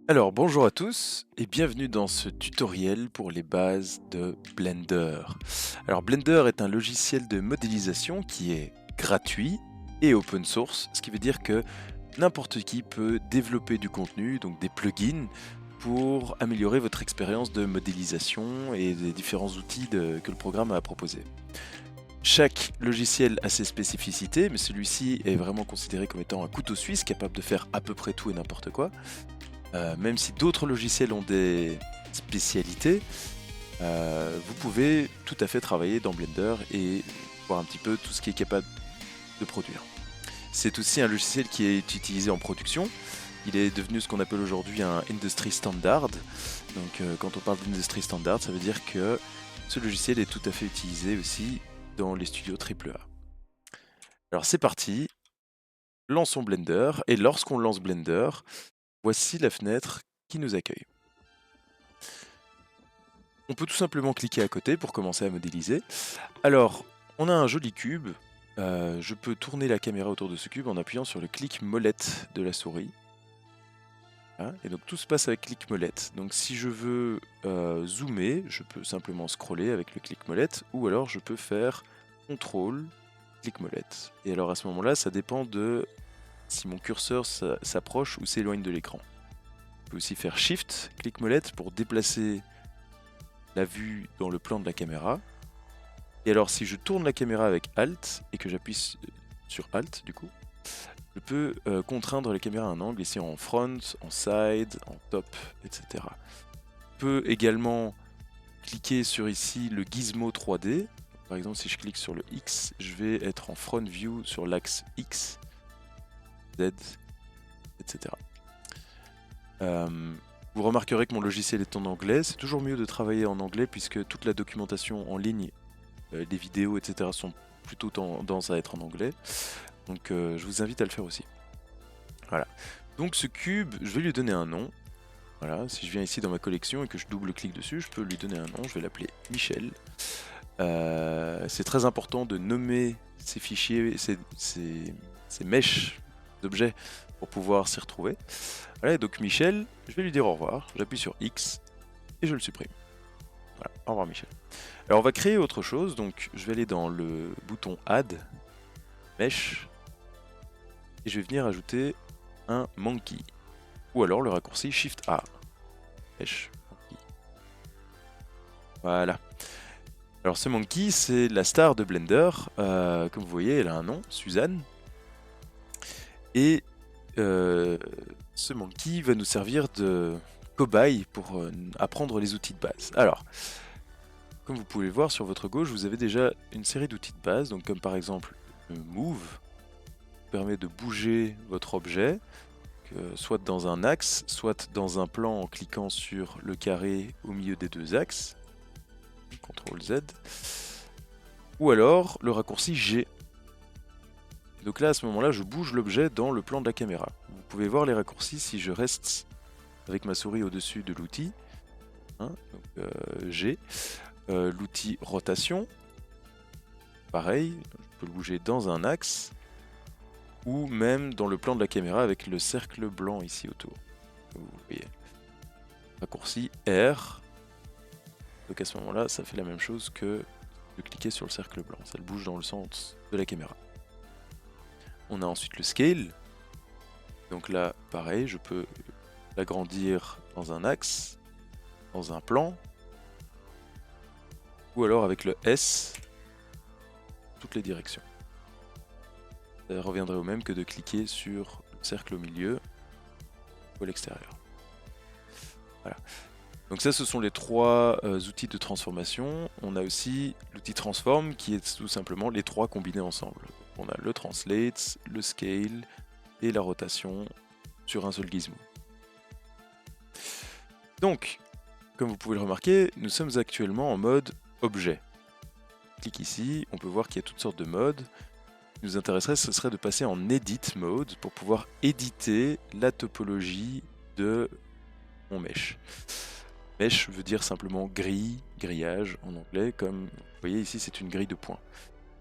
Alors bonjour à tous et bienvenue dans ce tutoriel pour les bases de Blender. Alors Blender est un logiciel de modélisation qui est gratuit et open source, ce qui veut dire que n'importe qui peut développer du contenu, donc des plugins, pour améliorer votre expérience de modélisation et des différents outils que le programme a à proposer. Chaque logiciel a ses spécificités, mais celui-ci est vraiment considéré comme étant un couteau suisse capable de faire à peu près tout et n'importe quoi. Même si d'autres logiciels ont des spécialités, vous pouvez tout à fait travailler dans Blender et voir un petit peu tout ce qui est capable de produire. C'est aussi un logiciel qui est utilisé en production. Il est devenu ce qu'on appelle aujourd'hui un industry standard. Donc quand on parle d'industry standard, ça veut dire que ce logiciel est tout à fait utilisé aussi dans les studios AAA. Alors c'est parti, lançons Blender, et lorsqu'on lance Blender, voici la fenêtre qui nous accueille. On peut tout simplement cliquer à côté pour commencer à modéliser. Alors, on a un joli cube. Je peux tourner la caméra autour de ce cube en appuyant sur le clic molette de la souris. Voilà. Et donc tout se passe avec clic molette. Donc si je veux zoomer, je peux simplement scroller avec le clic molette, ou alors je peux faire CTRL, clic molette. Et alors à ce moment-là, ça dépend de si mon curseur s'approche ou s'éloigne de l'écran. Je peux aussi faire Shift, clic molette pour déplacer la vue dans le plan de la caméra. Et alors si je tourne la caméra avec Alt et que j'appuie sur Alt du coup, je peux contraindre la caméra à un angle ici en front, en side, en top, etc. Je peux également cliquer sur ici le gizmo 3D. Par exemple si je clique sur le X, je vais être en front view sur l'axe X, Z, etc. Vous remarquerez que mon logiciel est en anglais. C'est toujours mieux de travailler en anglais puisque toute la documentation en ligne, les vidéos, etc. sont plutôt tendance à être en anglais. Donc je vous invite à le faire aussi. Voilà. Donc ce cube, je vais lui donner un nom. Voilà, si je viens ici dans ma collection et que je double-clique dessus, je peux lui donner un nom. Je vais l'appeler Michel. C'est très important de nommer ces fichiers, ces mèches d'objets pour pouvoir s'y retrouver. Voilà, donc Michel, je vais lui dire au revoir. J'appuie sur X et je le supprime. Voilà, au revoir Michel. Alors on va créer autre chose, donc je vais aller dans le bouton Add, Mesh, et je vais venir ajouter un Monkey, ou alors le raccourci Shift A, Mesh, Monkey. Voilà. Alors ce Monkey, c'est la star de Blender, comme vous voyez, elle a un nom, Suzanne, et ce Monkey va nous servir de cobaye pour apprendre les outils de base. Alors, comme vous pouvez le voir sur votre gauche, vous avez déjà une série d'outils de base, donc comme par exemple le Move, qui permet de bouger votre objet, soit dans un axe, soit dans un plan en cliquant sur le carré au milieu des deux axes, CTRL Z, ou alors le raccourci G. Donc là, à ce moment-là, je bouge l'objet dans le plan de la caméra. Vous pouvez voir les raccourcis si je reste avec ma souris au-dessus de l'outil, hein, donc, G. L'outil rotation, pareil, je peux le bouger dans un axe, ou même dans le plan de la caméra avec le cercle blanc ici autour, comme vous voyez. Raccourci R, donc à ce moment-là, ça fait la même chose que de cliquer sur le cercle blanc, ça le bouge dans le sens de la caméra. On a ensuite le scale, donc là, pareil, je peux l'agrandir dans un axe, dans un plan, ou alors avec le S, toutes les directions. Ça reviendrait au même que de cliquer sur le cercle au milieu ou à l'extérieur. Voilà. Donc ça, ce sont les trois outils de transformation. On a aussi l'outil transform qui est tout simplement les trois combinés ensemble. On a le translate, le scale et la rotation sur un seul gizmo. Donc, comme vous pouvez le remarquer, nous sommes actuellement en mode objet. Clique ici, on peut voir qu'il y a toutes sortes de modes. Ce qui nous intéresserait, ce serait de passer en Edit Mode pour pouvoir éditer la topologie de mon mesh. Mesh veut dire simplement grille, grillage en anglais, comme vous voyez ici c'est une grille de points.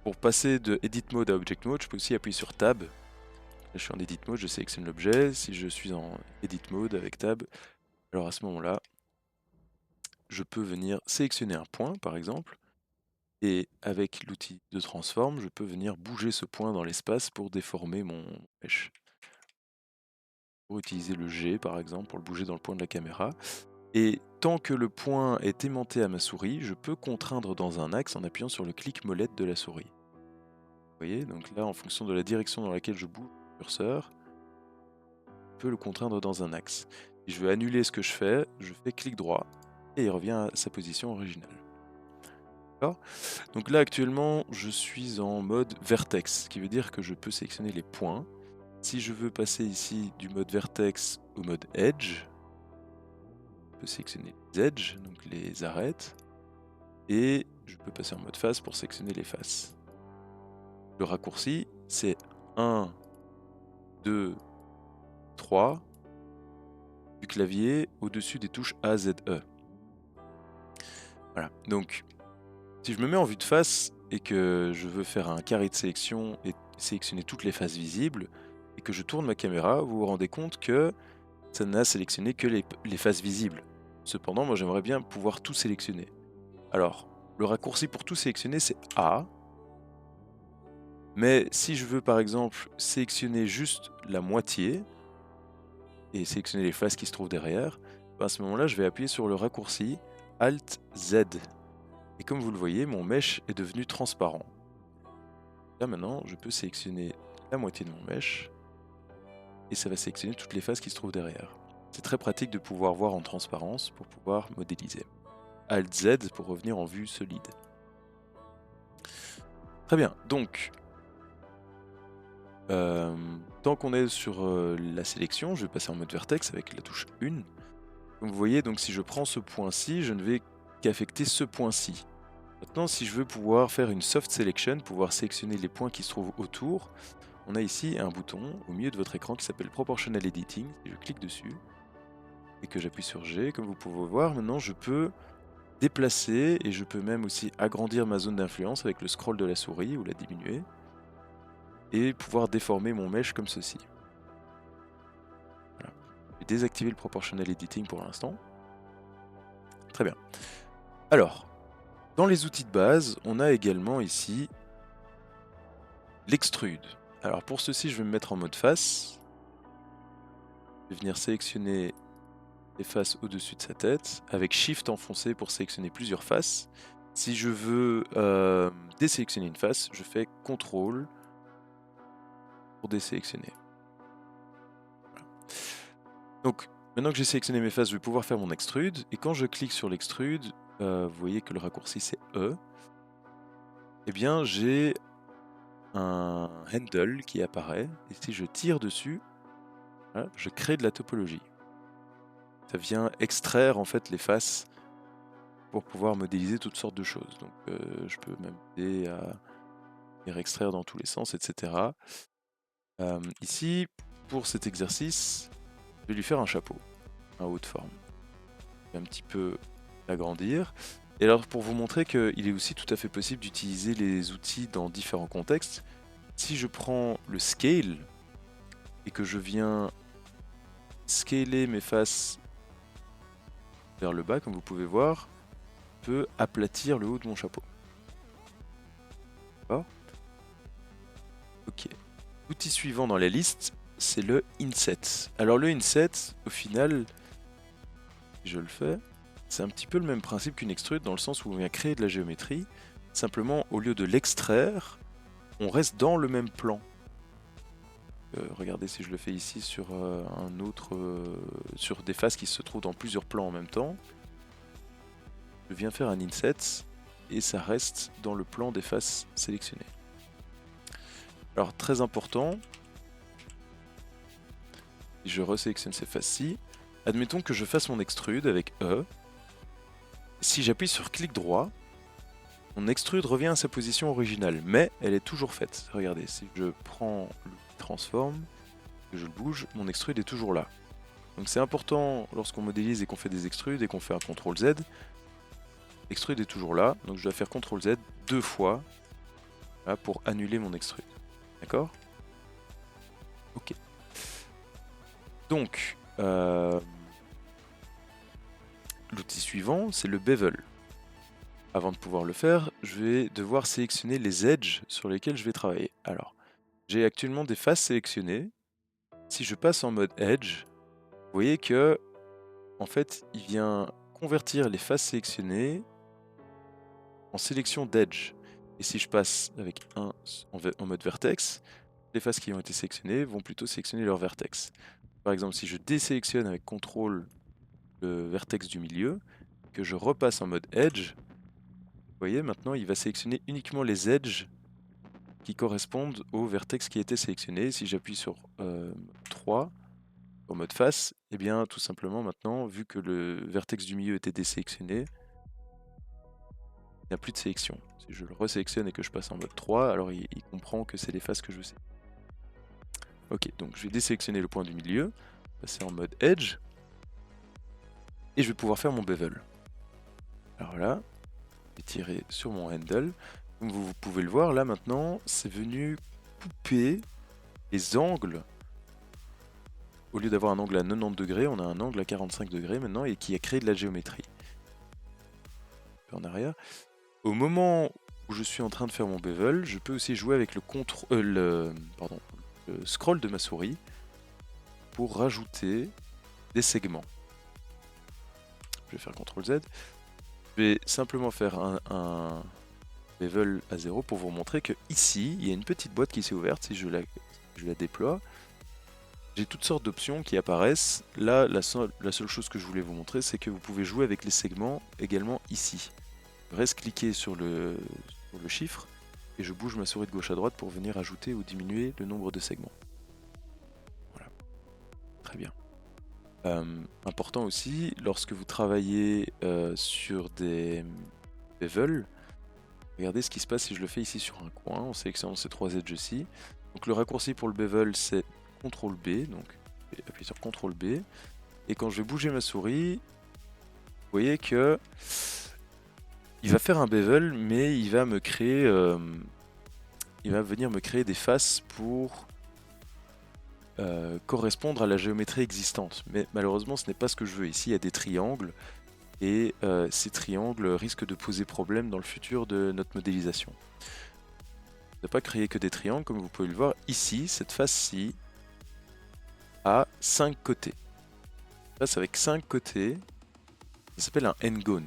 Pour passer de Edit Mode à Object Mode, je peux aussi appuyer sur Tab. Là, je suis en Edit Mode, je sélectionne l'objet. Si je suis en Edit Mode avec Tab, Alors à ce moment-là, je peux venir sélectionner un point, par exemple, et avec l'outil de transform, je peux venir bouger ce point dans l'espace pour déformer mon mesh. Pour utiliser le G, par exemple, pour le bouger dans le point de la caméra. Et tant que le point est aimanté à ma souris, je peux contraindre dans un axe en appuyant sur le clic molette de la souris. Vous voyez, donc là, en fonction de la direction dans laquelle je bouge le curseur, je peux le contraindre dans un axe. Si je veux annuler ce que je fais clic droit et il revient à sa position originale. D'accord ? Donc là, actuellement, je suis en mode vertex, ce qui veut dire que je peux sélectionner les points. Si je veux passer ici du mode vertex au mode edge, je peux sélectionner les edges, donc les arêtes, et je peux passer en mode face pour sélectionner les faces. Le raccourci, c'est 1, 2, 3 du clavier au-dessus des touches A, Z, E. Voilà, donc si je me mets en vue de face et que je veux faire un carré de sélection et sélectionner toutes les faces visibles, et que je tourne ma caméra, vous vous rendez compte que ça n'a sélectionné que les faces visibles. Cependant, moi j'aimerais bien pouvoir tout sélectionner. Alors, le raccourci pour tout sélectionner, c'est A. Mais si je veux par exemple sélectionner juste la moitié et sélectionner les faces qui se trouvent derrière, à ce moment-là, je vais appuyer sur le raccourci Alt Z. Et comme vous le voyez, mon mesh est devenu transparent. Là maintenant, je peux sélectionner la moitié de mon mesh et ça va sélectionner toutes les faces qui se trouvent derrière. C'est très pratique de pouvoir voir en transparence pour pouvoir modéliser. Alt Z pour revenir en vue solide. Très bien, donc tant qu'on est sur la sélection, je vais passer en mode vertex avec la touche 1. Comme vous voyez, donc si je prends ce point-ci, je ne vais qu'affecter ce point-ci. Maintenant, si je veux pouvoir faire une soft selection, pouvoir sélectionner les points qui se trouvent autour, on a ici un bouton au milieu de votre écran qui s'appelle Proportional Editing. Si je clique dessus et que j'appuie sur G, comme vous pouvez voir, maintenant je peux déplacer et je peux même aussi agrandir ma zone d'influence avec le scroll de la souris ou la diminuer et pouvoir déformer mon mesh comme ceci. Voilà. Je vais désactiver le Proportional Editing pour l'instant. Très bien. Alors, dans les outils de base, on a également ici l'extrude. Alors pour ceci, je vais me mettre en mode face. Je vais venir sélectionner les faces au-dessus de sa tête, avec Shift enfoncé pour sélectionner plusieurs faces. Si je veux désélectionner une face, je fais CTRL pour désélectionner. Voilà. Donc maintenant que j'ai sélectionné mes faces, je vais pouvoir faire mon extrude. Et quand je clique sur l'extrude, vous voyez que le raccourci c'est E. Eh bien j'ai un handle qui apparaît. Et si je tire dessus, voilà, je crée de la topologie. Ça vient extraire en fait les faces pour pouvoir modéliser toutes sortes de choses. Donc je peux même aider à venir extraire dans tous les sens, etc. Ici, pour cet exercice, je vais lui faire un chapeau, un haut de forme. Je vais un petit peu l'agrandir. Et alors pour vous montrer qu'il est aussi tout à fait possible d'utiliser les outils dans différents contextes, si je prends le scale et que je viens scaler mes faces vers le bas, comme vous pouvez voir, je peux aplatir le haut de mon chapeau. D'accord ? Ok. L'outil suivant dans la liste, c'est le inset. Alors le inset, au final, si je le fais, c'est un petit peu le même principe qu'une extrude dans le sens où on vient créer de la géométrie. Simplement, au lieu de l'extraire, on reste dans le même plan. Regardez si je le fais ici sur un autre, sur des faces qui se trouvent dans plusieurs plans en même temps. Je viens faire un inset et ça reste dans le plan des faces sélectionnées. Alors très important, si je resélectionne ces faces-ci, admettons que je fasse mon extrude avec E. Si j'appuie sur clic droit, mon extrude revient à sa position originale, mais elle est toujours faite. Regardez, si je prends le transform, que je le bouge, mon extrude est toujours là. Donc c'est important lorsqu'on modélise et qu'on fait des extrudes et qu'on fait un CTRL Z, l'extrude est toujours là, donc je dois faire CTRL Z 2 fois là, pour annuler mon extrude. D'accord ? Ok. Donc, l'outil suivant, c'est le bevel. Avant de pouvoir le faire, je vais devoir sélectionner les edges sur lesquels je vais travailler. Alors, j'ai actuellement des faces sélectionnées. Si je passe en mode edge, vous voyez que, en fait, il vient convertir les faces sélectionnées en sélection d'edge. Et si je passe avec en mode vertex, les faces qui ont été sélectionnées vont plutôt sélectionner leur vertex. Par exemple, si je désélectionne avec CTRL le vertex du milieu, que je repasse en mode edge, vous voyez, maintenant il va sélectionner uniquement les edges qui correspondent au vertex qui a été sélectionné. Si j'appuie sur 3 en mode face, et bien tout simplement maintenant, vu que le vertex du milieu était désélectionné, il n'y a plus de sélection. Si je le resélectionne et que je passe en mode 3, alors il comprend que c'est les faces que je sais. Ok, donc je vais désélectionner le point du milieu, passer en mode edge, et je vais pouvoir faire mon bevel. Alors là, je vais tirer sur mon handle. Comme vous pouvez le voir, là maintenant, c'est venu couper les angles. Au lieu d'avoir un angle à 90 degrés, on a un angle à 45 degrés maintenant et qui a créé de la géométrie. En arrière. Au moment où je suis en train de faire mon bevel, je peux aussi jouer avec le scroll de ma souris pour rajouter des segments. Je vais faire CTRL Z. Je vais simplement faire un bevel à 0 pour vous montrer que ici, il y a une petite boîte qui s'est ouverte. Si je la déploie, j'ai toutes sortes d'options qui apparaissent. Là, la seule chose que je voulais vous montrer, c'est que vous pouvez jouer avec les segments également ici. Je reste cliquer sur le chiffre et je bouge ma souris de gauche à droite pour venir ajouter ou diminuer le nombre de segments. Voilà, très bien. Important aussi, lorsque vous travaillez sur des bevels, regardez ce qui se passe si je le fais ici sur un coin, en sélectionnant ces 3 edges-ci. Donc le raccourci pour le bevel, c'est CTRL B, donc je vais appuyer sur CTRL B. Et quand je vais bouger ma souris, vous voyez que il va faire un bevel, mais il va me créer, il va venir me créer des faces pour correspondre à la géométrie existante. Mais malheureusement, ce n'est pas ce que je veux. Ici, il y a des triangles, et ces triangles risquent de poser problème dans le futur de notre modélisation. On n'a pas créé que des triangles, comme vous pouvez le voir. Ici, cette face-ci a 5 côtés. Face avec 5 côtés, ça s'appelle un n-gone.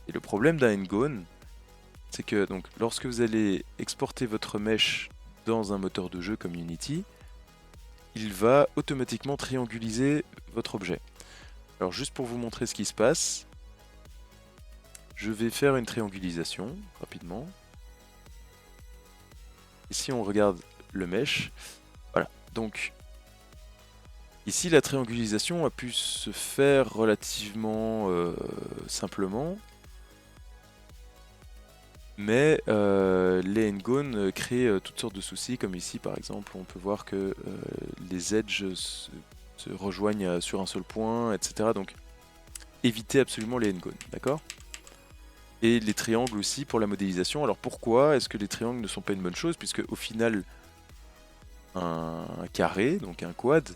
Et le problème d'un n-gone, c'est que donc, lorsque vous allez exporter votre mesh dans un moteur de jeu comme Unity, il va automatiquement trianguliser votre objet. Alors juste pour vous montrer ce qui se passe, je vais faire une triangulisation rapidement. Et si on regarde le mesh, voilà, donc ici la triangulisation a pu se faire relativement simplement, mais les n-gone créent toutes sortes de soucis, comme ici par exemple, on peut voir que les edges se rejoignent sur un seul point, etc. Donc évitez absolument les n-gone, d'accord ? Et les triangles aussi pour la modélisation. Alors pourquoi est-ce que les triangles ne sont pas une bonne chose? Puisque au final, un carré, donc un quad,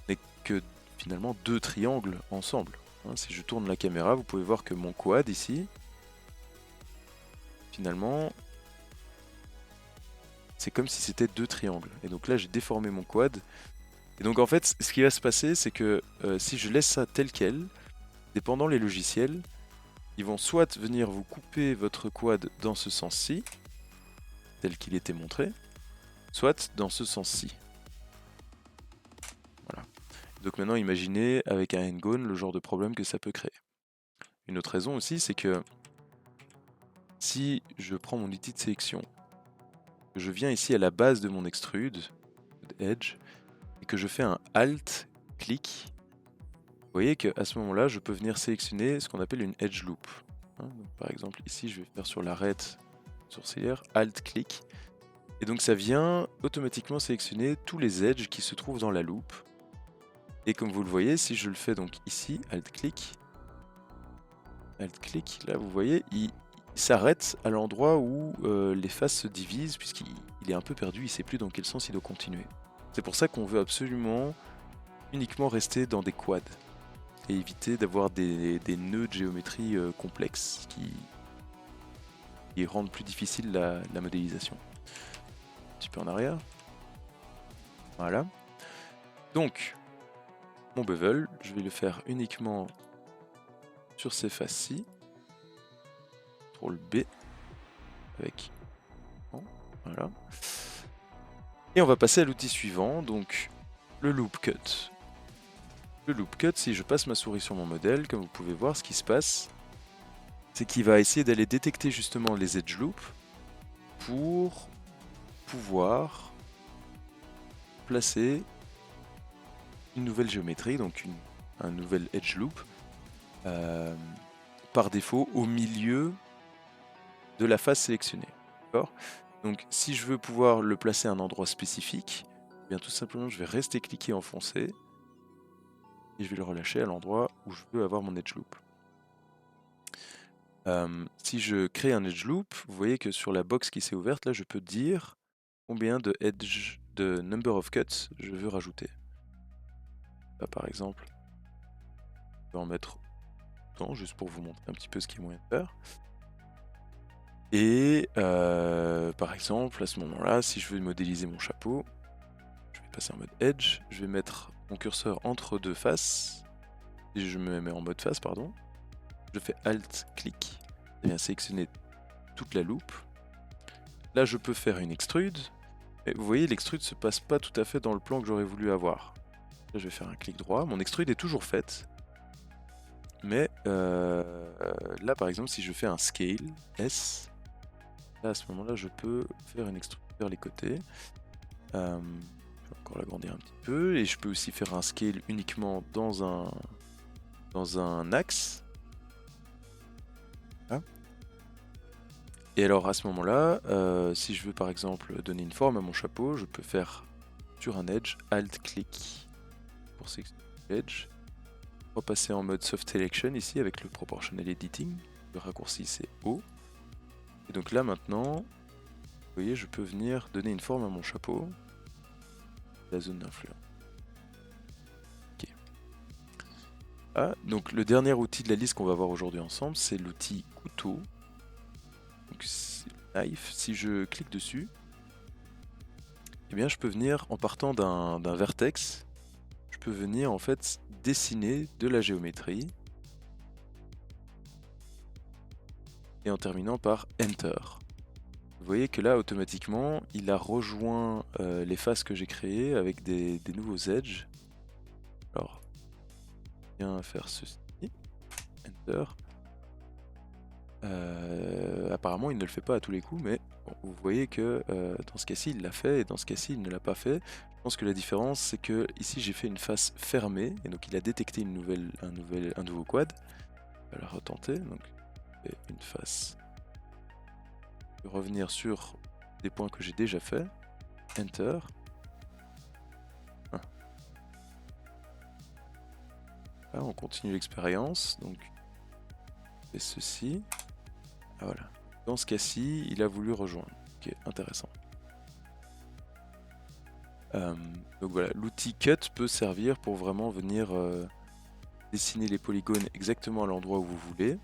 n'est que finalement 2 triangles ensemble. Si je tourne la caméra, vous pouvez voir que mon quad ici, finalement, c'est comme si c'était 2 triangles. Et donc là, j'ai déformé mon quad. Et donc en fait, ce qui va se passer, c'est que si je laisse ça tel quel, dépendant les logiciels, ils vont soit venir vous couper votre quad dans ce sens-ci, tel qu'il était montré, soit dans ce sens-ci. Voilà. Donc maintenant, imaginez avec un n-gone le genre de problème que ça peut créer. Une autre raison aussi, c'est que si je prends mon outil de sélection, que je viens ici à la base de mon extrude, edge, et que je fais un alt-clic, vous voyez qu'à ce moment-là, je peux venir sélectionner ce qu'on appelle une edge loop. Donc, par exemple, ici, je vais faire sur l'arête sourcilière, alt-clic. Et donc ça vient automatiquement sélectionner tous les edges qui se trouvent dans la loupe. Et comme vous le voyez, si je le fais donc ici, alt-clic, là vous voyez, il s'arrête à l'endroit où les faces se divisent, puisqu'il est un peu perdu, il ne sait plus dans quel sens il doit continuer. C'est pour ça qu'on veut absolument uniquement rester dans des quads. et éviter d'avoir des nœuds de géométrie complexes qui rendent plus difficile la modélisation. Un petit peu en arrière. Voilà. Donc, mon bevel, je vais le faire uniquement sur ces faces-ci. CTRL B avec. Voilà. Et on va passer à l'outil suivant, donc le loop cut. Le loop cut, si je passe ma souris sur mon modèle, comme vous pouvez voir, ce qui se passe, c'est qu'il va essayer d'aller détecter justement les edge loops pour pouvoir placer une nouvelle géométrie, donc un nouvel edge loop, par défaut au milieu de la face sélectionnée. D'accord ? Donc si je veux pouvoir le placer à un endroit spécifique, eh bien tout simplement je vais rester cliquer enfoncé et je vais le relâcher à l'endroit où je veux avoir mon edge loop. Si je crée un edge loop, vous voyez que sur la box qui s'est ouverte, là je peux dire combien de number of cuts je veux rajouter. Là par exemple, je vais en mettre autant, juste pour vous montrer un petit peu ce qu'il y a moyen de faire. Et par exemple, à ce moment-là, si je veux modéliser mon chapeau, je vais passer en mode Edge, je vais mettre mon curseur entre deux faces, et je me mets en mode face, pardon. Je fais Alt-clic, et bien sélectionner toute la loupe. Là, je peux faire une extrude, et vous voyez, l'extrude se passe pas tout à fait dans le plan que j'aurais voulu avoir. Là, je vais faire un clic droit, mon extrude est toujours faite, mais là, par exemple, si je fais un Scale, S, là, à ce moment-là, je peux faire une extrude vers les côtés. Je vais encore l'agrandir un petit peu, et je peux aussi faire un scale uniquement dans un axe. Voilà. Et alors à ce moment-là, si je veux par exemple donner une forme à mon chapeau, je peux faire sur un edge, Alt-clic pour sélectionner l'edge, repasser en mode Soft Selection ici avec le Proportional Editing, le raccourci c'est O. Et donc là maintenant, vous voyez, je peux venir donner une forme à mon chapeau, la zone d'influence. Ok. Ah, donc le dernier outil de la liste qu'on va voir aujourd'hui ensemble, c'est l'outil couteau. Donc knife, si je clique dessus, eh bien je peux venir, en partant d'un vertex, je peux venir en fait dessiner de la géométrie et en terminant par Enter. Vous voyez que là automatiquement il a rejoint les faces que j'ai créées avec des nouveaux edges. Alors, bien faire ceci, Enter. Apparemment il ne le fait pas à tous les coups, mais bon, vous voyez que dans ce cas-ci il l'a fait et dans ce cas-ci il ne l'a pas fait. Je pense que la différence c'est que ici j'ai fait une face fermée et donc il a détecté un nouveau quad. Je vais la retenter, donc une face. Je vais revenir sur des points que j'ai déjà fait. Enter. Là on continue l'expérience, donc on fait ceci. Ah, voilà. Dans ce cas-ci, il a voulu rejoindre. Ok, intéressant. Donc voilà, l'outil Cut peut servir pour vraiment venir dessiner les polygones exactement à l'endroit où vous voulez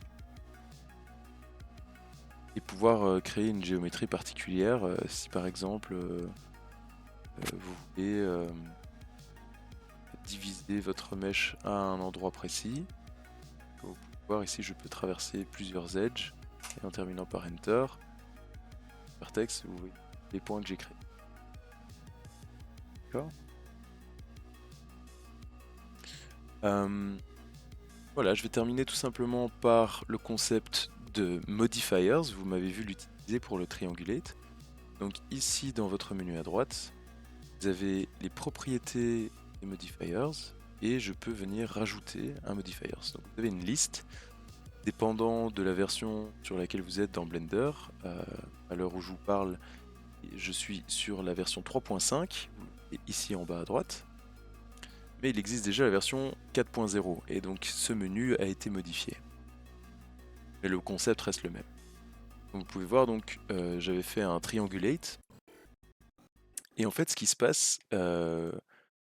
et pouvoir créer une géométrie particulière si par exemple vous voulez diviser votre mèche à un endroit précis. Vous pouvez voir ici, je peux traverser plusieurs edges et en terminant par Enter, vertex, vous voyez les points que j'ai créés. D'accord. Voilà, je vais terminer tout simplement par le concept de modifiers. Vous m'avez vu l'utiliser pour le triangulate. Donc ici, dans votre menu à droite, vous avez les propriétés des modifiers et je peux venir rajouter un modifier. Donc vous avez une liste dépendant de la version sur laquelle vous êtes dans Blender. À l'heure où je vous parle, je suis sur la version 3.5 et ici en bas à droite. Mais il existe déjà la version 4.0 et donc ce menu a été modifié. Mais le concept reste le même. Donc vous pouvez voir, donc j'avais fait un triangulate. Et en fait, ce qui se passe, vous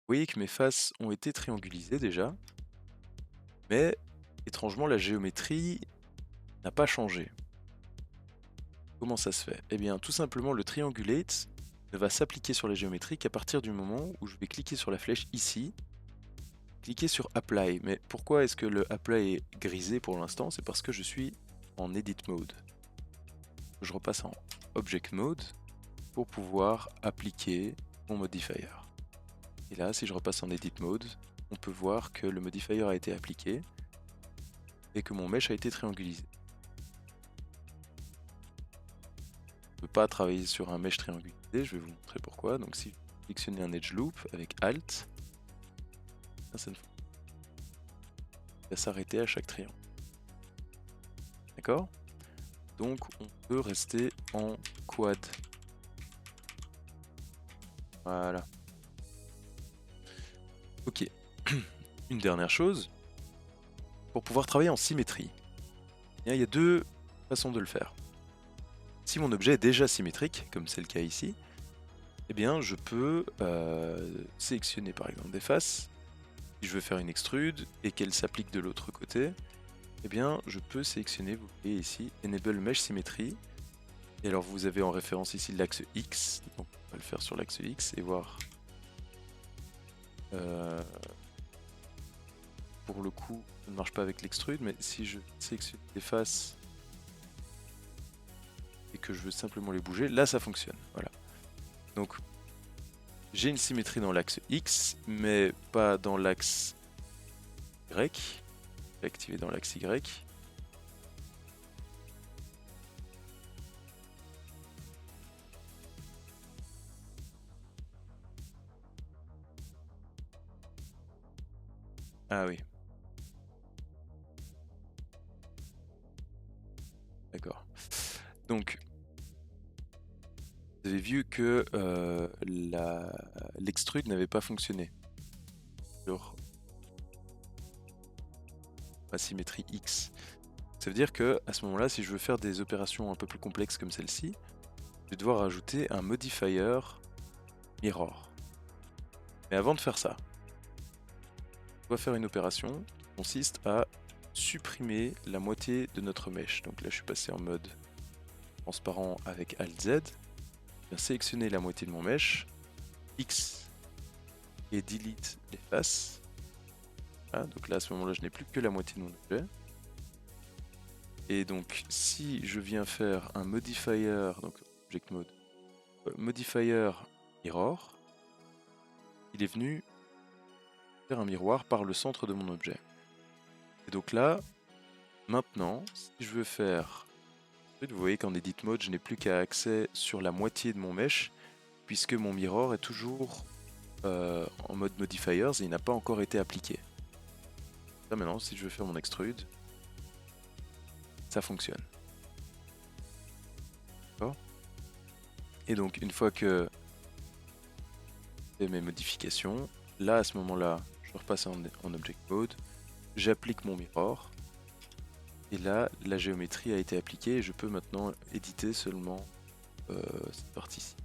voyez que mes faces ont été triangulisées déjà. Mais étrangement, la géométrie n'a pas changé. Comment ça se fait? Eh bien, tout simplement, le triangulate ne va s'appliquer sur la géométrie qu'à partir du moment où je vais cliquer sur la flèche ici, cliquer sur Apply. Mais pourquoi est-ce que le Apply est grisé pour l'instant? C'est parce que je suis en Edit Mode. Je repasse en Object Mode pour pouvoir appliquer mon modifier. Et là, si je repasse en Edit Mode, on peut voir que le modifier a été appliqué et que mon mesh a été triangulisé. Je ne peux pas travailler sur un mesh triangulisé, je vais vous montrer pourquoi. Donc si je sélectionne un Edge Loop avec Alt, ça ne va s'arrêter à chaque triangle. D'accord? Donc on peut rester en quad. Voilà. Ok. Une dernière chose. Pour pouvoir travailler en symétrie, il y a deux façons de le faire. Si mon objet est déjà symétrique, comme c'est le cas ici, eh bien je peux sélectionner par exemple des faces. Si je veux faire une extrude et qu'elle s'applique de l'autre côté, eh bien je peux sélectionner, vous voyez ici, Enable Mesh Symmetry. Et alors vous avez en référence ici l'axe X, donc on va le faire sur l'axe X et voir. Pour le coup, ça ne marche pas avec l'extrude, mais si je sélectionne des faces et que je veux simplement les bouger, là ça fonctionne. Voilà. Donc j'ai une symétrie dans l'axe X, mais pas dans l'axe Y. Activé dans l'axe Y. Ah oui. D'accord. Donc, vous avez vu que l'extrude n'avait pas fonctionné sur ma symétrie X. Ça veut dire que à ce moment-là, si je veux faire des opérations un peu plus complexes comme celle-ci, je vais devoir ajouter un modifier mirror. Mais avant de faire ça, on va faire une opération qui consiste à supprimer la moitié de notre mesh. Donc là, je suis passé en mode transparent avec Alt Z. Je vais sélectionner la moitié de mon mesh, X et delete les faces. Voilà, donc là, à ce moment-là, je n'ai plus que la moitié de mon objet. Et donc, si je viens faire un modifier, donc Object Mode, modifier mirror, il est venu faire un miroir par le centre de mon objet. Et donc là, maintenant, si je veux faire... Vous voyez qu'en Edit Mode, je n'ai plus qu'à accès sur la moitié de mon mesh, puisque mon mirror est toujours en mode modifiers et il n'a pas encore été appliqué. Là maintenant, si je veux faire mon extrude, ça fonctionne. D'accord ? Et donc, une fois que j'ai mes modifications, là, à ce moment-là, je repasse en Object Mode, j'applique mon mirror, et là, la géométrie a été appliquée et je peux maintenant éditer seulement cette partie-ci.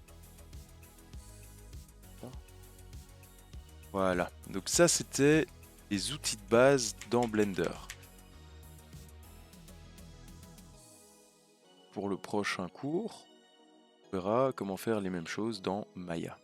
Voilà, donc ça c'était les outils de base dans Blender. Pour le prochain cours, on verra comment faire les mêmes choses dans Maya.